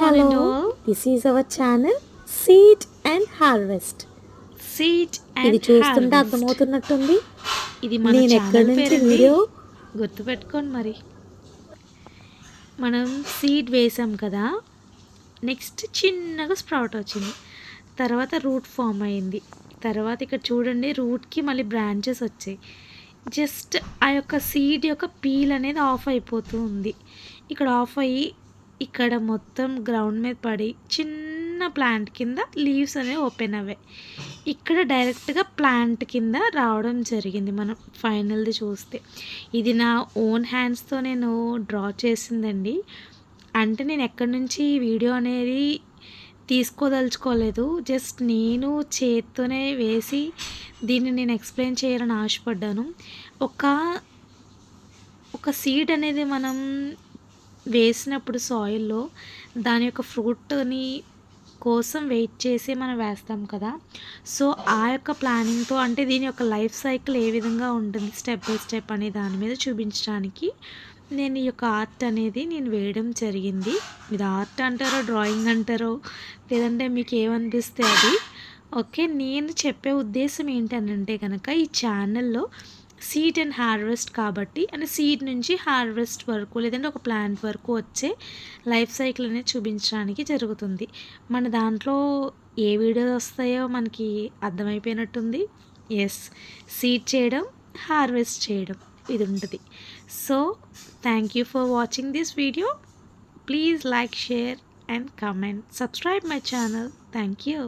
hello. This is our channel Seed and Harvest. Seed ఇది and చూస్తుంటే harvest. అర్థమవుతున్నట్టుంది ఇది మన నేను ఎక్కడి ఛానల్ నుంచి పేరండి, వీడియో గుర్తుపెట్టుకోండి. మరి మనం సీడ్ వేసాం కదా, నెక్స్ట్ చిన్నగా స్ప్రౌట్ వచ్చింది, తర్వాత రూట్ ఫామ్ అయింది, తర్వాత ఇక్కడ చూడండి రూట్కి మళ్ళీ బ్రాంచెస్ వచ్చాయి. జస్ట్ ఆ యొక్క సీడ్ యొక్క పీల్ అనేది ఆఫ్ అయిపోతూ ఉంది. ఇక్కడ ఆఫ్ అయ్యి ఇక్కడ మొత్తం గ్రౌండ్ మీద పడి చిన్న ప్లాంట్ కింద లీవ్స్ అనేవి ఓపెన్ అవ్వాయి. ఇక్కడ డైరెక్ట్గా ప్లాంట్ కింద రావడం జరిగింది. మనం ఫైనల్ది చూస్తే ఇది నా ఓన్ హ్యాండ్స్తో నేను డ్రా చేసిందండి. అంటే నేను ఎక్కడి నుంచి ఈ వీడియో అనేది తీసుకోదలుచుకోలేదు, జస్ట్ నేను చేత్తోనే వేసి దీన్ని నేను ఎక్స్ప్లెయిన్ చేయాలని ఆశపడ్డాను. ఒక సీడ్ అనేది మనం వేసినప్పుడు సాయిల్లో దాని యొక్క ఫ్రూట్ని కోసం వెయిట్ చేసి మనం వేస్తాం కదా. సో ఆ యొక్క ప్లానింగ్తో, అంటే దీని యొక్క లైఫ్ సైకిల్ ఏ విధంగా ఉంటుంది స్టెప్ బై స్టెప్ అనే దాని మీద చూపించడానికి నేను ఈ యొక్క ఆర్ట్ అనేది నేను వేయడం జరిగింది. ఇది ఆర్ట్ అంటారో డ్రాయింగ్ అంటారో లేదంటే మీకు ఏమనిపిస్తే అది ఓకే. నేను చెప్పే ఉద్దేశం ఏంటనంటే కనుక ఈ ఛానల్లో సీడ్ అండ్ హార్వెస్ట్ కాబట్టి, అంటే సీడ్ నుంచి హార్వెస్ట్ వరకు లేదంటే ఒక ప్లాంట్ వరకు వచ్చే లైఫ్ సైకిల్ అనేది చూపించడానికి జరుగుతుంది. మన దాంట్లో ఏ వీడియోస్ వస్తాయో మనకి అర్థమైపోయినట్టుంది. ఎస్, సీడ్ చేయడం, హార్వెస్ట్ చేయడం ఇది ఉంటుంది. So thank you for watching this video. Please like, share and comment. Subscribe my channel. Thank you.